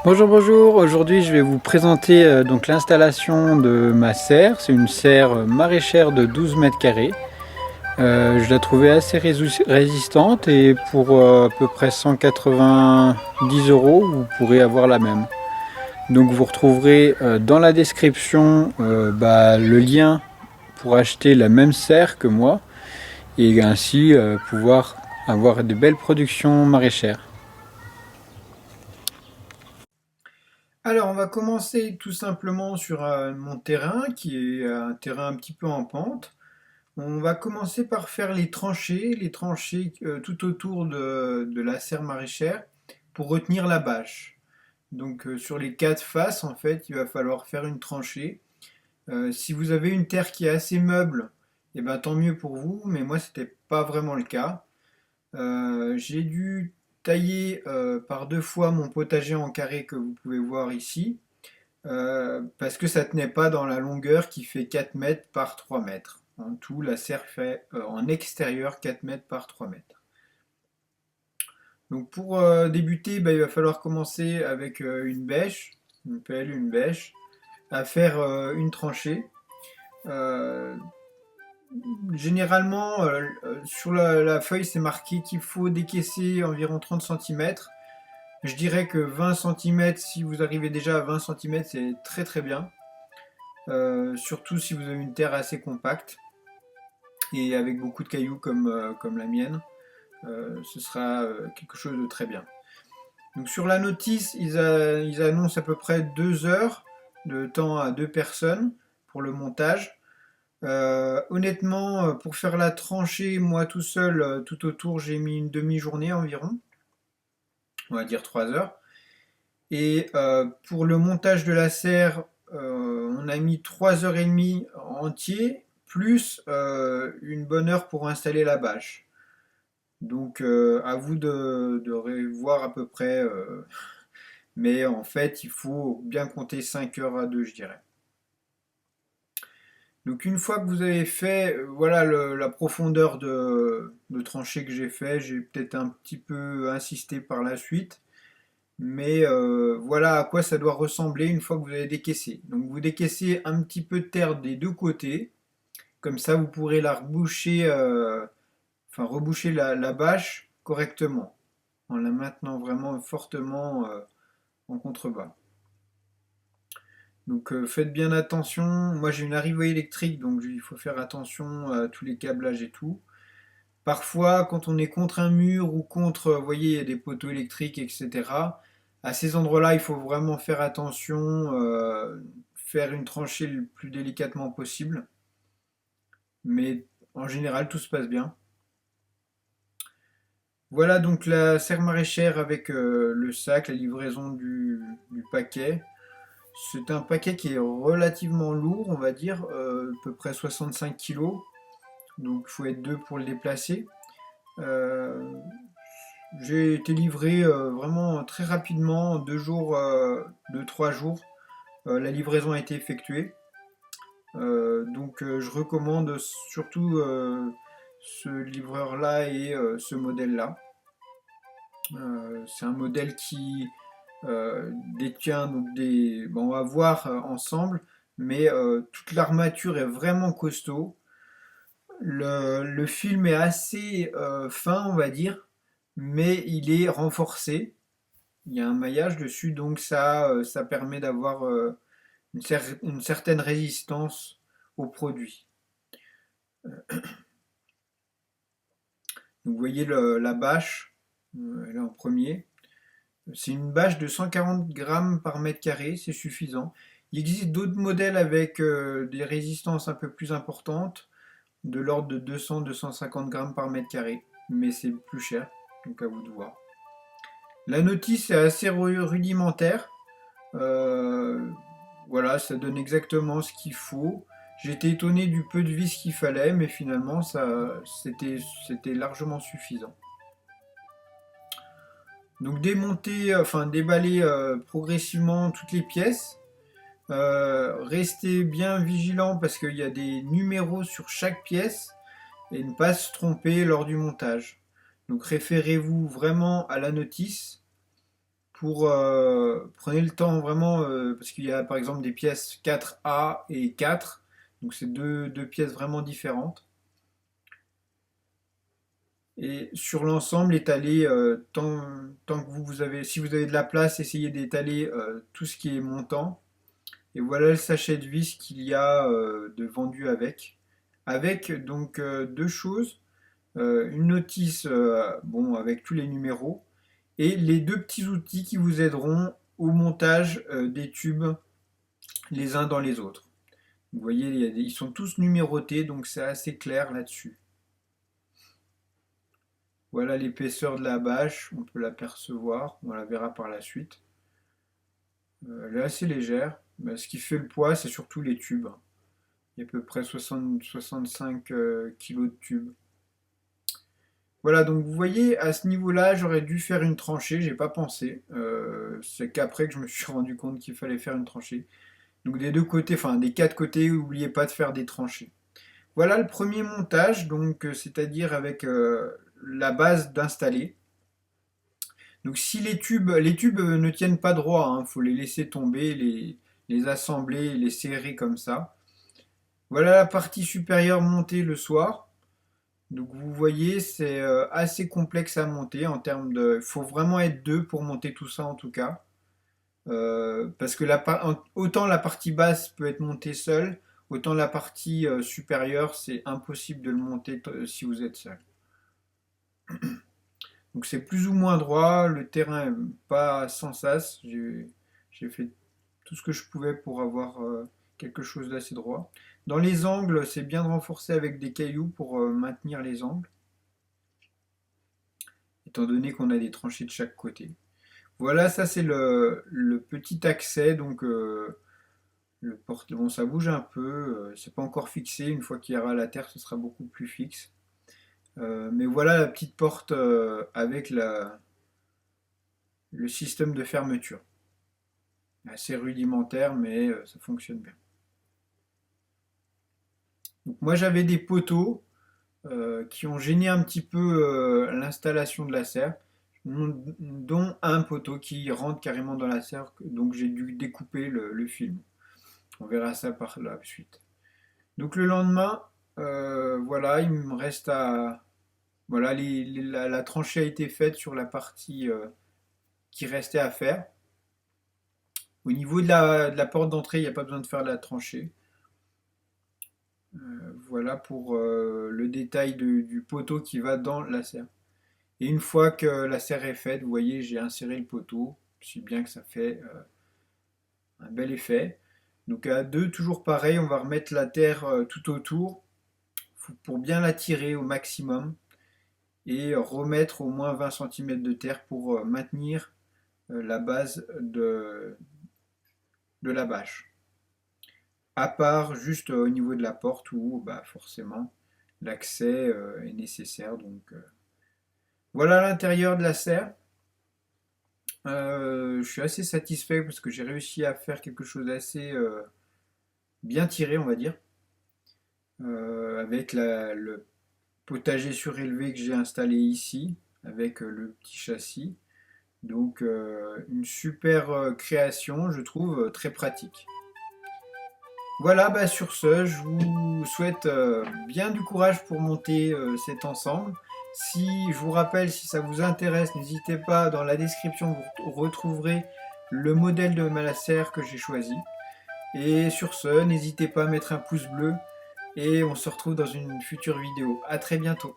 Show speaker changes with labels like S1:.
S1: Bonjour, bonjour. Aujourd'hui, je vais vous présenter donc l'installation de ma serre. C'est une serre maraîchère de 12 mètres carrés. Je la trouvais assez résistante et pour à peu près 190 euros, vous pourrez avoir la même. Donc vous retrouverez dans la description le lien pour acheter la même serre que moi et ainsi pouvoir avoir de belles productions maraîchères. Alors, on va commencer tout simplement sur mon terrain, qui est un terrain un petit peu en pente. On va commencer par faire les tranchées tout autour de la serre maraîchère pour retenir la bâche. Donc, sur les quatre faces, en fait, il va falloir faire une tranchée. Si vous avez une terre qui est assez meuble, eh ben, tant mieux pour vous, mais moi, c'était pas vraiment le cas. J'ai dû tailler par deux fois mon potager en carré que vous pouvez voir ici. Parce que ça tenait pas dans la longueur qui fait 4 mètres par 3 mètres. En tout, la serre fait en extérieur 4 mètres par 3 mètres. Donc pour débuter, il va falloir commencer avec une bêche, une pelle, une bêche, à faire une tranchée. Euh, Généralement, sur la feuille, c'est marqué qu'il faut décaisser environ 30 centimètres. Je dirais que 20 centimètres, si vous arrivez déjà à 20 centimètres, c'est très très bien. Surtout si vous avez une terre assez compacte et avec beaucoup de cailloux comme la mienne, ce sera quelque chose de très bien. Donc sur la notice, ils annoncent à peu près 2 heures de temps à deux personnes pour le montage. Honnêtement, pour faire la tranchée, moi tout seul, tout autour, j'ai mis une demi-journée environ, on va dire 3 heures. Et pour le montage de la serre, on a mis 3 heures et demie entier, plus une bonne heure pour installer la bâche. Donc à vous de revoir à peu près, mais en fait il faut bien compter 5 heures à 2 je dirais. Donc une fois que vous avez fait, voilà la profondeur de tranchée que j'ai peut-être un petit peu insisté par la suite. Mais voilà à quoi ça doit ressembler une fois que vous avez décaissé. Donc vous décaissez un petit peu de terre des deux côtés, comme ça vous pourrez la reboucher, reboucher la bâche correctement, en la maintenant vraiment fortement en contrebas. Donc faites bien attention. Moi j'ai une arrivée électrique, donc il faut faire attention à tous les câblages et tout. Parfois, quand on est contre un mur ou contre, vous voyez, il y a des poteaux électriques, etc. À ces endroits-là, il faut vraiment faire attention, faire une tranchée le plus délicatement possible. Mais en général, tout se passe bien. Voilà donc la serre maraîchère avec le sac, la livraison du paquet. C'est un paquet qui est relativement lourd, on va dire, à peu près 65 kilos. Donc il faut être deux pour le déplacer. Euh, J'ai été livré vraiment très rapidement, 2 jours, 2, 3 jours. La livraison a été effectuée. Donc je recommande surtout ce livreur-là et ce modèle-là. C'est un modèle qui détient donc des... Bon, on va voir ensemble, mais toute l'armature est vraiment costaud. Le film est assez fin, on va dire, mais il est renforcé. Il y a un maillage dessus, donc ça permet d'avoir une certaine résistance au produit. Donc, vous voyez la bâche, elle est en premier. C'est une bâche de 140 grammes par mètre carré, c'est suffisant. Il existe d'autres modèles avec des résistances un peu plus importantes, de l'ordre de 200-250 grammes par mètre carré, mais c'est plus cher, donc à vous de voir. La notice est assez rudimentaire. Euh, voilà, ça donne exactement ce qu'il faut. J'étais étonné du peu de vis qu'il fallait, mais finalement, c'était largement suffisant. Donc démonter, enfin déballer progressivement toutes les pièces. Restez bien vigilant parce qu'il y a des numéros sur chaque pièce et ne pas se tromper lors du montage. Donc référez-vous vraiment à la notice prenez le temps vraiment, parce qu'il y a par exemple des pièces 4A et 4, donc c'est deux pièces vraiment différentes. Et sur l'ensemble, étalez tant que vous avez, si vous avez de la place, essayez d'étaler tout ce qui est montant. Et voilà le sachet de vis qu'il y a de vendu avec. Avec donc deux choses, une notice bon, avec tous les numéros et les deux petits outils qui vous aideront au montage des tubes les uns dans les autres. Vous voyez, ils sont tous numérotés, donc c'est assez clair là-dessus. Voilà l'épaisseur de la bâche, on peut l'apercevoir, on la verra par la suite. Elle est assez légère, mais ce qui fait le poids, c'est surtout les tubes. Il y a à peu près 65 kg de tubes. Voilà, donc vous voyez, à ce niveau-là, j'aurais dû faire une tranchée, j'ai pas pensé. C'est qu'après que je me suis rendu compte qu'il fallait faire une tranchée. Donc des deux côtés, enfin des quatre côtés, n'oubliez pas de faire des tranchées. Voilà le premier montage, donc c'est-à-dire avec la base d'installer. Donc si les tubes ne tiennent pas droit, il faut les laisser tomber, les assembler, les serrer comme ça. Voilà la partie supérieure montée le soir. Donc vous voyez, c'est assez complexe à monter en termes de... Il faut vraiment être deux pour monter tout ça en tout cas. Parce que autant la partie basse peut être montée seule, autant la partie supérieure, c'est impossible de le monter si vous êtes seul. Donc c'est plus ou moins droit, le terrain est pas sans sas. J'ai fait tout ce que je pouvais pour avoir quelque chose d'assez droit. Dans les angles, c'est bien de renforcer avec des cailloux pour maintenir les angles, étant donné qu'on a des tranchées de chaque côté. Voilà, ça c'est le petit accès, donc le porte, bon ça bouge un peu, c'est pas encore fixé, une fois qu'il y aura la terre ce sera beaucoup plus fixe. Mais voilà la petite porte avec le système de fermeture. Assez rudimentaire mais ça fonctionne bien. Donc moi j'avais des poteaux qui ont gêné un petit peu l'installation de la serre, dont un poteau qui rentre carrément dans la serre, donc j'ai dû découper le film. On verra ça par la suite. Donc le lendemain, voilà, il me reste à... Voilà, la tranchée a été faite sur la partie qui restait à faire. Au niveau de la porte d'entrée, il n'y a pas besoin de faire la tranchée. Voilà pour le détail du poteau qui va dans la serre. Et une fois que la serre est faite, vous voyez, j'ai inséré le poteau, si bien que ça fait un bel effet. Donc à deux, toujours pareil, on va remettre la terre tout autour pour bien la tirer au maximum et remettre au moins 20 cm de terre pour maintenir la base de la bâche. À part juste au niveau de la porte où bah, forcément l'accès est nécessaire. Donc voilà l'intérieur de la serre. Je suis assez satisfait parce que j'ai réussi à faire quelque chose d'assez bien tiré, on va dire, avec le potager surélevé que j'ai installé ici, avec le petit châssis. Donc une super création, je trouve, très pratique. Voilà, bah, sur ce, je vous souhaite bien du courage pour monter cet ensemble. Si je vous rappelle, si ça vous intéresse, n'hésitez pas, dans la description, vous retrouverez le modèle de Malacer que j'ai choisi. Et sur ce, n'hésitez pas à mettre un pouce bleu et on se retrouve dans une future vidéo. A très bientôt.